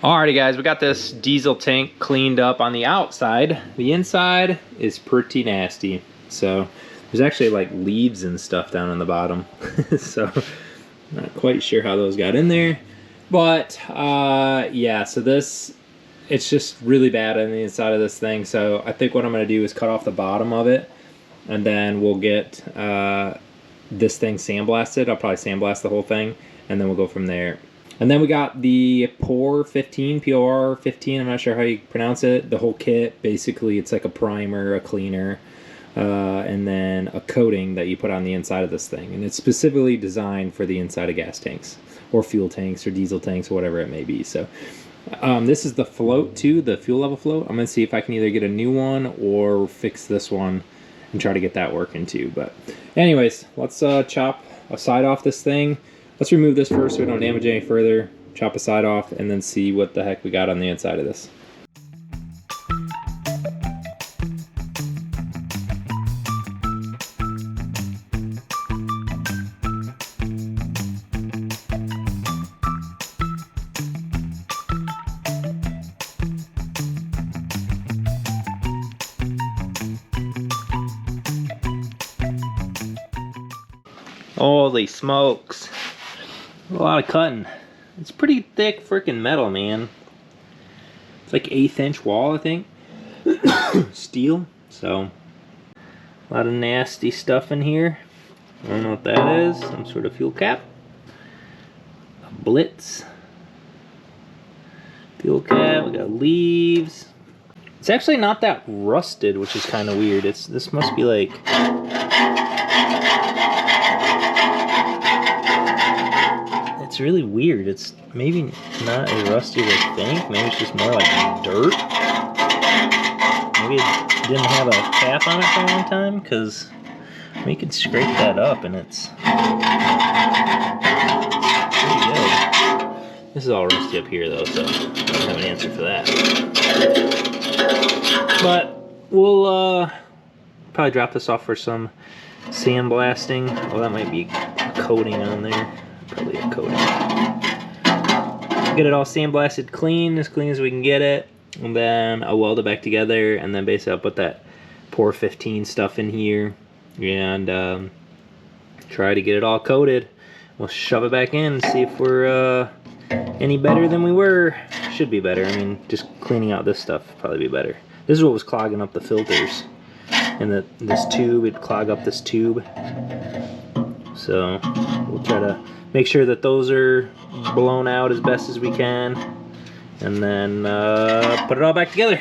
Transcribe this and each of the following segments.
Alrighty guys, we got this diesel tank cleaned up on the outside. The inside is pretty nasty. So there's actually like leaves and stuff down on the bottom. So not quite sure how those got in there. But yeah, so it's just really bad on the inside of this thing. So I think what I'm gonna do is cut off the bottom of it, and then we'll get this thing sandblasted. I'll probably sandblast the whole thing, and then we'll go from there. And then we got the POR-15, POR-15, I'm not sure how you pronounce it. The whole kit, basically, it's like a primer, a cleaner, and then a coating that you put on the inside of this thing. And it's specifically designed for the inside of gas tanks, or fuel tanks, or diesel tanks, or whatever it may be. So this is the float too, the fuel level float. I'm gonna see if I can either get a new one or fix this one and try to get that working too. But anyways, let's chop a side off this thing. Let's remove this first so we don't damage any further, chop a side off, and then see what the heck we got on the inside of this. Holy smokes. A lot of cutting. It's pretty thick freaking metal, man. It's like 1/8 inch wall, I think. Steel. So, a lot of nasty stuff in here. I don't know what that is. Some sort of fuel cap. A blitz. Fuel cap. We got leaves. It's actually not that rusted, which is kind of weird. This must be like... It's really weird. It's maybe not as rusty as I think. Maybe it's just more like dirt. Maybe it didn't have a cap on it for a long time, because we could scrape that up and it's pretty good. This is all rusty up here though, so I don't have an answer for that. But we'll probably drop this off for some sandblasting. Well, that might be a coating on there. Probably a coating. Get it all sandblasted clean as we can get it, and then I'll weld it back together, and then basically I'll put that POR-15 stuff in here and try to get it all coated. We'll shove it back in and see if we're any better than we were. Should be better. I mean, just cleaning out this stuff would probably be better. This is what was clogging up the filters, and this tube, it'd clog up this tube. So we'll try to make sure that those are blown out as best as we can, and then put it all back together.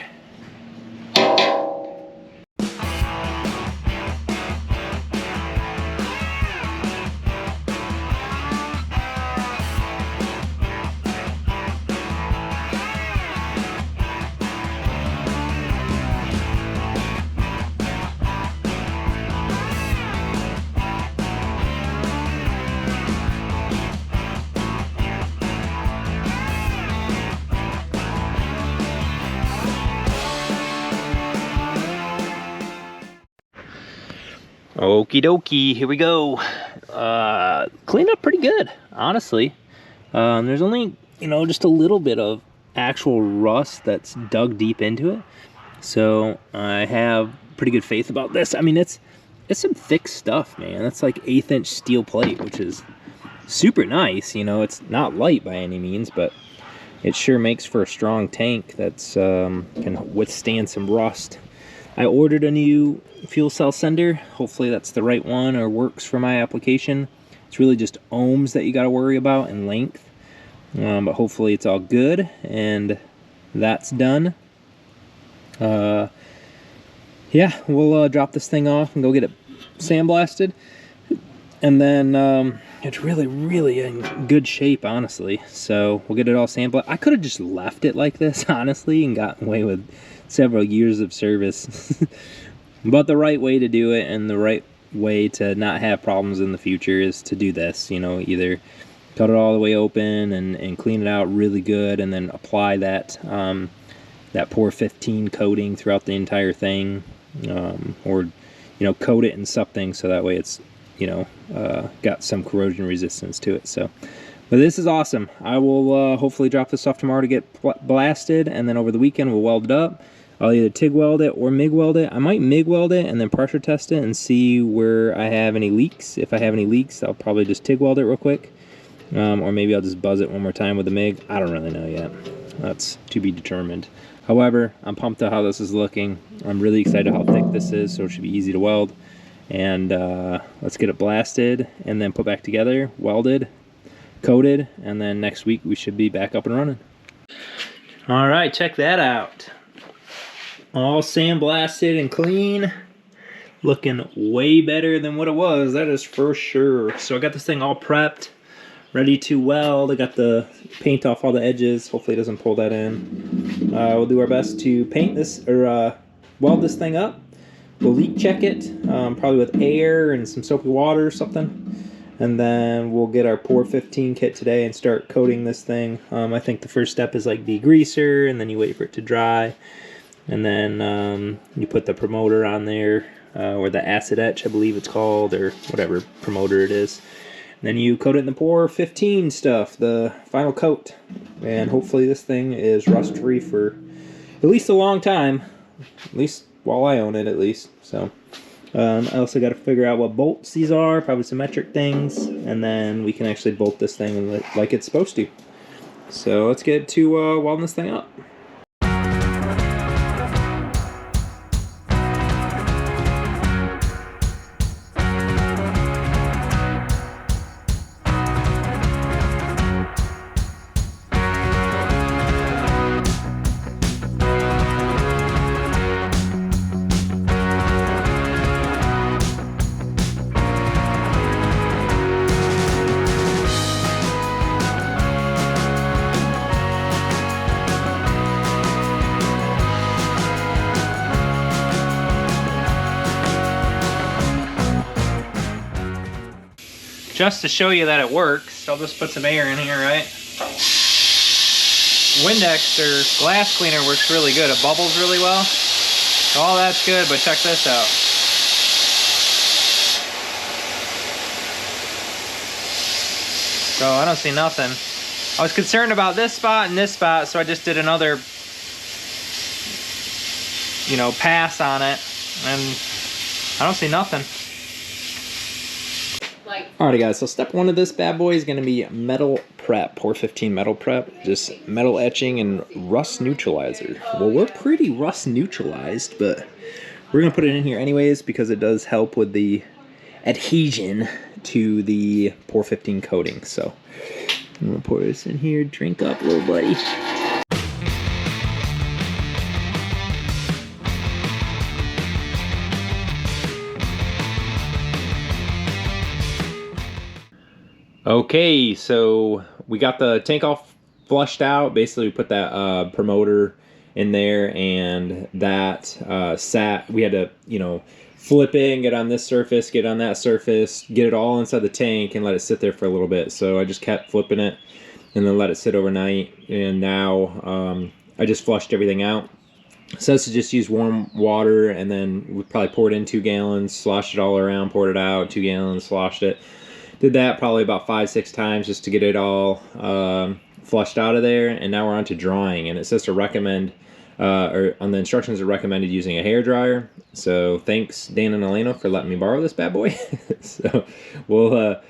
Okie dokie, here we go. Cleaned up pretty good, honestly. There's only, just a little bit of actual rust that's dug deep into it. So I have pretty good faith about this. I mean, it's some thick stuff, man. That's like 1/8 inch steel plate, which is super nice. It's not light by any means, but it sure makes for a strong tank that's can withstand some rust. I ordered a new fuel cell sender. Hopefully that's the right one or works for my application. It's really just ohms that you got to worry about and length. But hopefully it's all good, and that's done. Yeah, we'll drop this thing off and go get it sandblasted. And then it's really in good shape, honestly. So we'll get it all sandblasted. I could have just left it like this, honestly, and gotten away with several years of service. But the right way to do it, and the right way to not have problems in the future, is to do this. Either cut it all the way open and clean it out really good, and then apply that that POR-15 coating throughout the entire thing, or coat it in something so that way it's got some corrosion resistance to it. So But this is awesome. I will hopefully drop this off tomorrow to get blasted, and then over the weekend we'll weld it up. I'll either TIG weld it or MIG weld it. I might MIG weld it and then pressure test it and see where I have any leaks. If I have any leaks, I'll probably just TIG weld it real quick. Or maybe I'll just buzz it one more time with the MIG. I don't really know yet. That's to be determined. However, I'm pumped at how this is looking. I'm really excited how thick this is, so it should be easy to weld. And let's get it blasted and then put back together, welded, coated, and then next week we should be back up and running. All right, check that out. All sandblasted and clean. Looking way better than what it was, that is for sure. So I got this thing all prepped, ready to weld. I got the paint off all the edges. Hopefully it doesn't pull that in. We'll do our best to paint this, or weld this thing up. We'll leak check it, probably with air and some soapy water or something. And then we'll get our POR-15 kit today and start coating this thing. I think the first step is like degreaser, and then you wait for it to dry. And then you put the promoter on there, or the acid etch, I believe it's called, or whatever promoter it is. And then you coat it in the POR-15 stuff, the final coat. And hopefully this thing is rust-free for at least a long time. At least while I own it, at least. So I also got to figure out what bolts these are, probably some metric things. And then we can actually bolt this thing like it's supposed to. So let's get to welding this thing up. Just to show you that it works, I'll just put some air in here, right? Windex or glass cleaner works really good. It bubbles really well. So all that's good, but check this out. So I don't see nothing. I was concerned about this spot and this spot, so I just did another, you know, pass on it, and I don't see nothing. Alrighty guys, so step one of this bad boy is going to be metal prep, POR-15 metal prep, just metal etching and rust neutralizer. Well, we're pretty rust neutralized, but we're going to put it in here anyways because it does help with the adhesion to the POR-15 coating. So I'm going to pour this in here, drink up, little buddy. Okay, so we got the tank all flushed out. Basically, we put that promoter in there, and that sat. We had to, you know, flip it and get on this surface, get on that surface, get it all inside the tank, and let it sit there for a little bit. So I just kept flipping it, and then let it sit overnight. And now I just flushed everything out. It says to just use warm water, and then we probably poured in 2 gallons, sloshed it all around, poured it out, 2 gallons, sloshed it. Did that probably about 5-6 times just to get it all flushed out of there, and now we're on to drying. And it says to recommend, or on the instructions, are recommended using a hair dryer. So thanks Dan and Elena for letting me borrow this bad boy. So we'll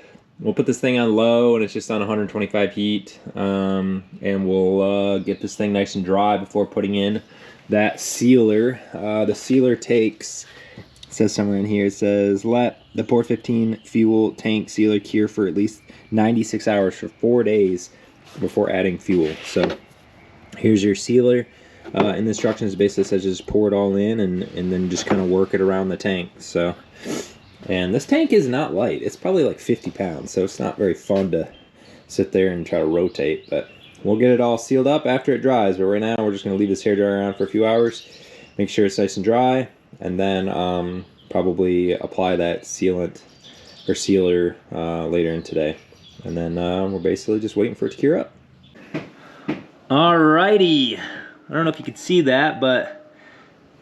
put this thing on low, and it's just on 125 heat, and we'll get this thing nice and dry before putting in that sealer. The sealer takes, it says somewhere in here, it says let the POR-15 fuel tank sealer cure for at least 96 hours for 4 days before adding fuel. So here's your sealer. In the instructions, basically says just pour it all in and then just kind of work it around the tank. So, and this tank is not light. It's probably like 50 pounds, so it's not very fun to sit there and try to rotate. But we'll get it all sealed up after it dries. But right now, we're just going to leave this hairdryer around for a few hours, make sure it's nice and dry, and then probably apply that sealant or sealer later in today. And then we're basically just waiting for it to cure up. Alrighty. I don't know if you could see that, but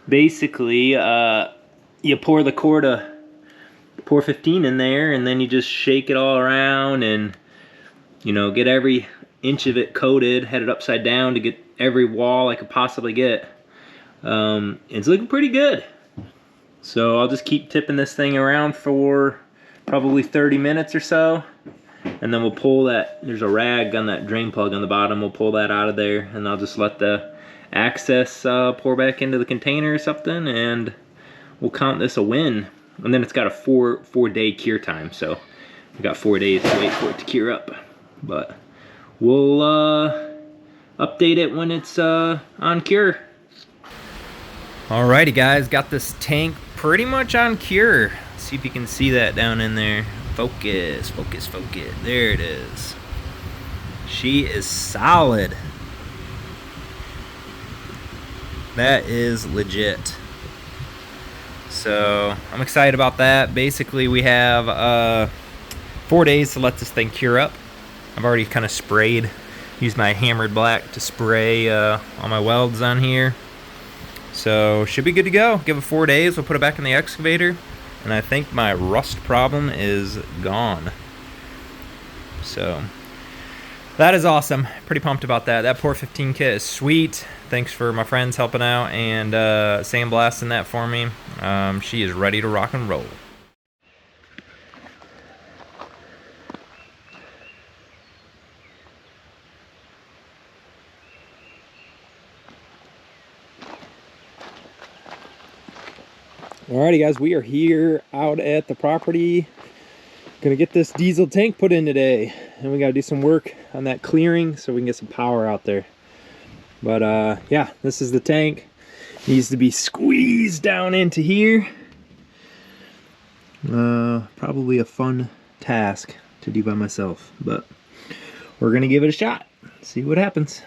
basically you pour the quart of POR-15 in there, and then you just shake it all around and you know, get every inch of it coated, had it upside down to get every wall I could possibly get. It's looking pretty good. So I'll just keep tipping this thing around for probably 30 minutes or so. And then we'll pull that, there's a rag on that drain plug on the bottom, we'll pull that out of there, and I'll just let the access pour back into the container or something, and we'll count this a win. And then it's got a four-day cure time, so we got 4 days to wait for it to cure up. But we'll update it when it's on cure. Alrighty guys, got this tank pretty much on cure. See if you can see that down in there. Focus, focus, focus. There it is. She is solid. That is legit. So I'm excited about that. Basically we have 4 days to let this thing cure up. I've already kind of sprayed, used my hammered black to spray all my welds on here. So should be good to go. Give it 4 days, we'll put it back in the excavator, and I think my rust problem is gone. So that is awesome. Pretty pumped about that. That POR-15 kit is sweet. Thanks for my friends helping out and sandblasting that for me. She is ready to rock and roll. Alrighty guys, we are here out at the property. Gonna get this diesel tank put in today, and we gotta do some work on that clearing so we can get some power out there. But yeah, this is the tank. Needs to be squeezed down into here. Probably a fun task to do by myself, but we're gonna give it a shot. See what happens.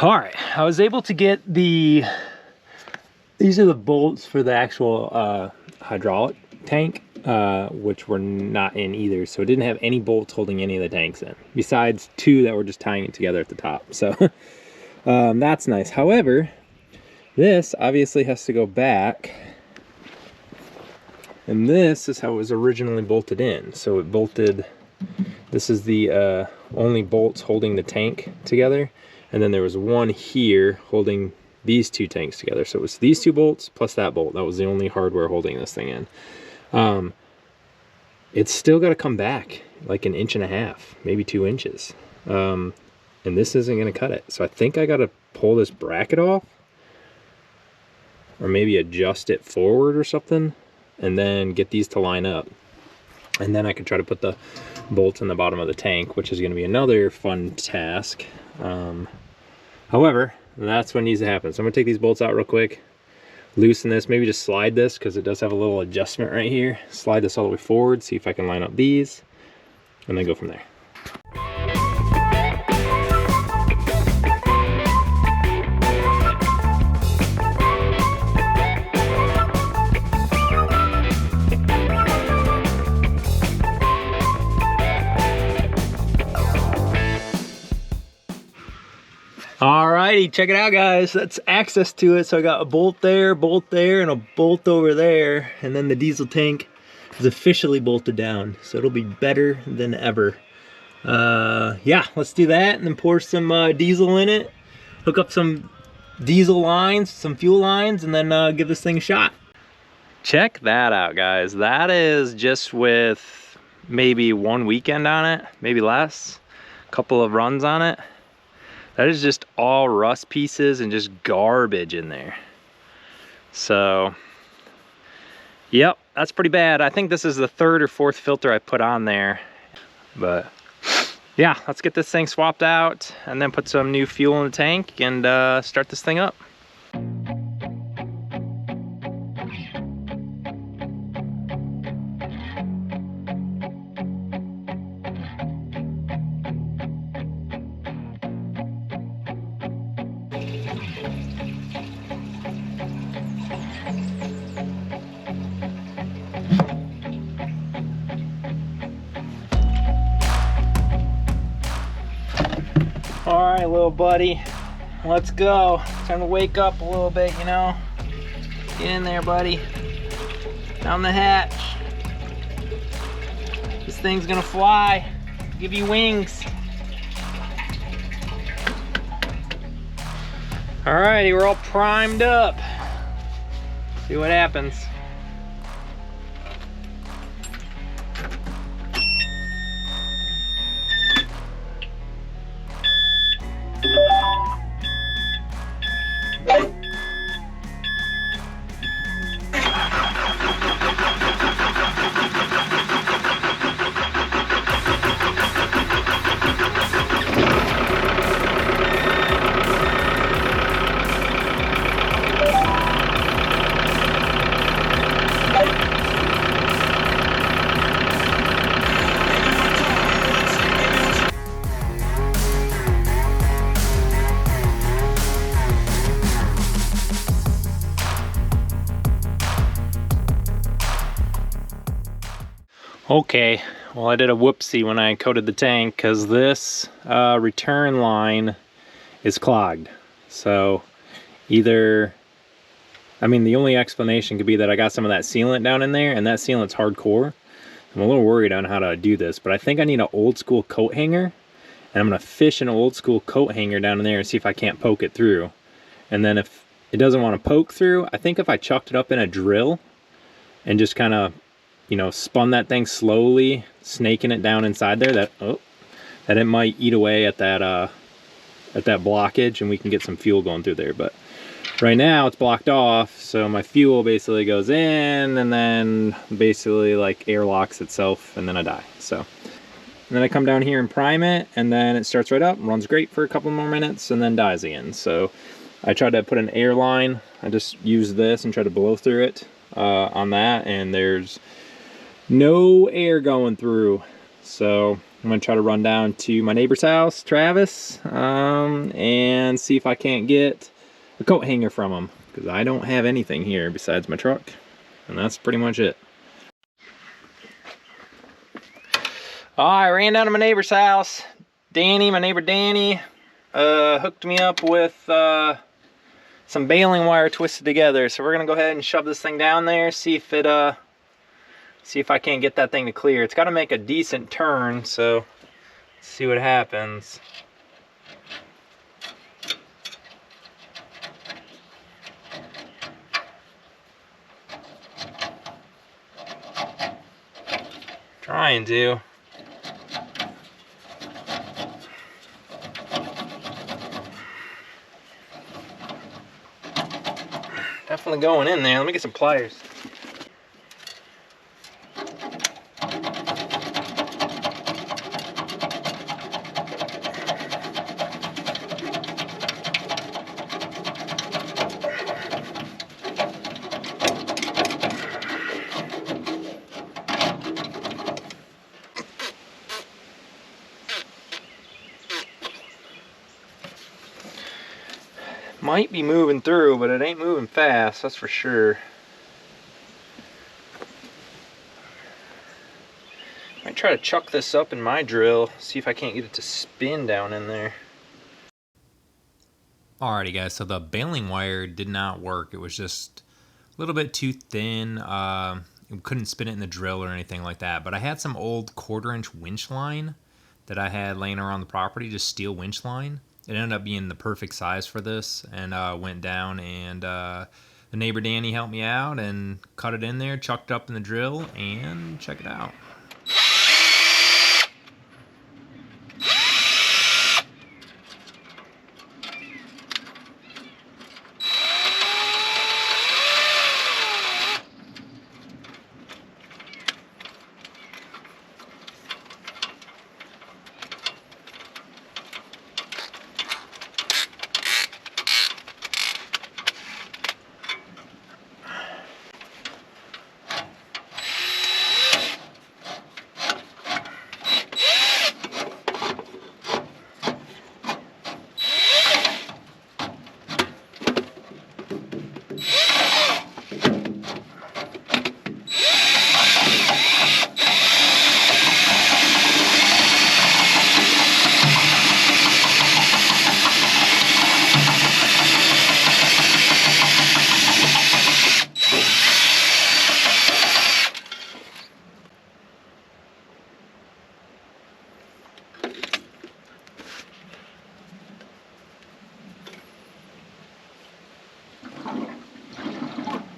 All right, I was able to get these are the bolts for the actual hydraulic tank, which were not in either. So it didn't have any bolts holding any of the tanks in, besides 2 that were just tying it together at the top. So that's nice. However, this obviously has to go back. And this is how it was originally bolted in. So it bolted, this is the only bolts holding the tank together. And then there was one here holding these 2 tanks together. So it was these 2 bolts plus that bolt. That was the only hardware holding this thing in. It's still got to come back like 1.5 inches, maybe 2 inches. And this isn't going to cut it. So I think I got to pull this bracket off, or maybe adjust it forward or something, and then get these to line up. And then I can try to put the bolts in the bottom of the tank, which is going to be another fun task. However, that's what needs to happen. So I'm gonna take these bolts out real quick, loosen this, maybe just slide this because it does have a little adjustment right here. Slide this all the way forward, see if I can line up these, and then go from there. Alrighty, check it out guys, that's access to it. So I got a bolt there, and a bolt over there, and then the diesel tank is officially bolted down, so it'll be better than ever. Yeah, let's do that, and then pour some diesel in it, hook up some diesel lines, some fuel lines, and then give this thing a shot. Check that out guys, that is just with maybe 1 weekend on it, maybe less, a couple of runs on it. That is just all rust pieces and just garbage in there. So, yep, that's pretty bad. I think this is the 3rd or 4th filter I put on there. But yeah, let's get this thing swapped out and then put some new fuel in the tank and start this thing up. right, little buddy, let's go. Time to wake up a little bit, you know. Get in there, buddy. Down the hatch. This thing's gonna fly. Give you wings. Alrighty, we're all primed up. See what happens. Okay, well I did a whoopsie when I coated the tank because this return line is clogged. So either, I mean the only explanation could be that I got some of that sealant down in there, and that sealant's hardcore. I'm a little worried on how to do this, but I think I need an old school coat hanger, and I'm gonna fish an old school coat hanger down in there and see if I can't poke it through. And then if it doesn't want to poke through, I think if I chucked it up in a drill and just kind of, you know, spun that thing slowly, snaking it down inside there, that it might eat away at that blockage, and we can get some fuel going through there. But right now it's blocked off, so my fuel basically goes in and then basically like airlocks itself, and then I die. So and then I come down here and prime it, and then it starts right up, runs great for a couple more minutes, and then dies again. So I tried to put an air line. I just used this and tried to blow through it on that, and there's no air going through. So I'm gonna try to run down to my neighbor's house, Travis, and see if I can't get a coat hanger from him, because I don't have anything here besides my truck, and that's pretty much it. I ran down to my neighbor's house. Danny, my neighbor Danny, hooked me up with some baling wire twisted together. So we're gonna go ahead and shove this thing down there, see if it see if I can't get that thing to clear. It's got to make a decent turn, so let's see what happens. Trying to. Definitely going in there. Let me get some pliers. Might be moving through, but it ain't moving fast, that's for sure. Might try to chuck this up in my drill, see if I can't get it to spin down in there. Alrighty guys, so the baling wire did not work. It was just a little bit too thin. It couldn't spin it in the drill or anything like that. But I had some old 1/4-inch winch line that I had laying around the property, just steel winch line. It ended up being the perfect size for this, and went down, and the neighbor Danny helped me out and cut it in there, chucked it up in the drill, and check it out.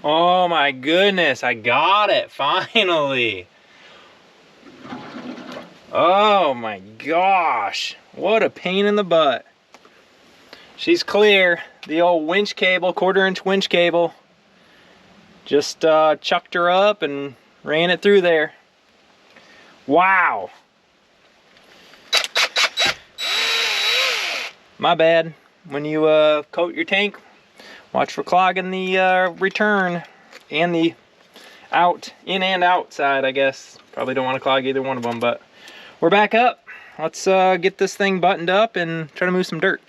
Oh my goodness, I got it, finally. Oh my gosh, what a pain in the butt. She's clear. The old winch cable, 1/4-inch winch cable, just chucked her up and ran it through there. Wow. My bad. When you coat your tank, watch for clogging the return and the in and out side, I guess. Probably don't want to clog either one of them, but we're back up. Let's get this thing buttoned up and try to move some dirt.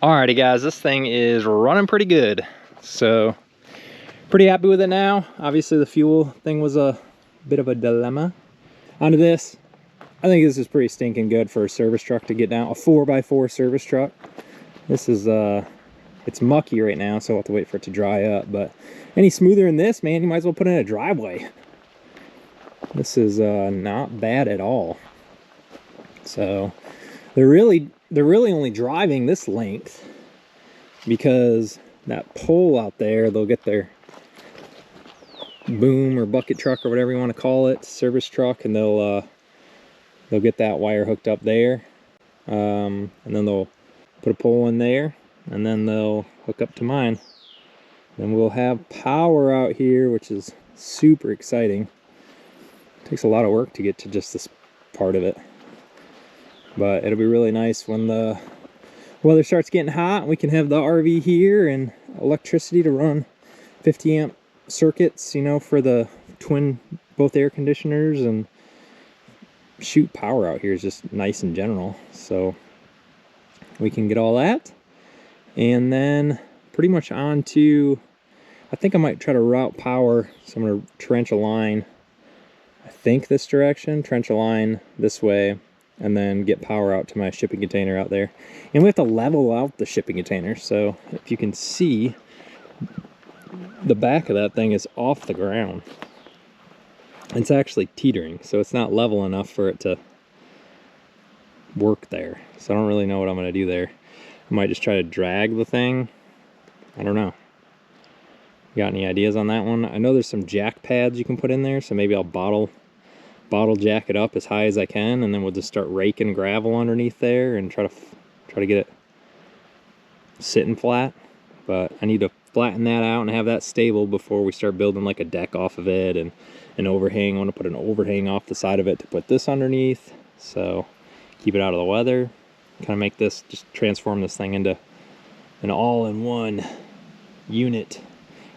Alrighty guys, this thing is running pretty good. So, pretty happy with it now. Obviously the fuel thing was a bit of a dilemma. Onto this, I think this is pretty stinking good for a service truck to get down. A 4x4 service truck. This is, it's mucky right now, so I'll have to wait for it to dry up. But any smoother than this, man, you might as well put it in a driveway. This is not bad at all. So, they're really only driving this length because that pole out there, they'll get their boom or bucket truck or whatever you want to call it, service truck, and they'll get that wire hooked up there, and then they'll put a pole in there, and then they'll hook up to mine. Then we'll have power out here, which is super exciting. It takes a lot of work to get to just this part of it. But it'll be really nice when the weather starts getting hot. We can have the RV here and electricity to run 50 amp circuits, you know, for the both air conditioners, and shoot, power out here is just nice in general. So we can get all that. And then pretty much on to, I think I might try to route power. So I'm going to trench a line, I think this direction, trench a line this way, and then get power out to my shipping container out there. And we have to level out the shipping container. So if you can see, the back of that thing is off the ground. It's actually teetering, so it's not level enough for it to work there. So I don't really know what I'm going to do there. I might just try to drag the thing. I don't know. Got any ideas on that one? I know there's some jack pads you can put in there, so maybe I'll bottle jack it up as high as I can, and then we'll just start raking gravel underneath there and try to get it sitting flat. But I need to flatten that out and have that stable before we start building like a deck off of it and an overhang. I want to put an overhang off the side of it to put this underneath, so keep it out of the weather. Kind of make this, just transform this thing into an all-in-one unit.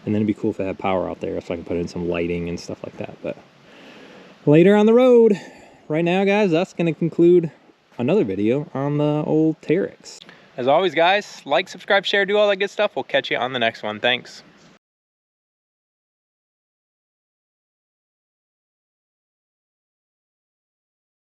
And then it'd be cool if I had power out there, so I can put in some lighting and stuff like that. But later on the road. Right now, guys, that's going to conclude another video on the old Terex. As always, guys, like, subscribe, share, do all that good stuff. We'll catch you on the next one. Thanks.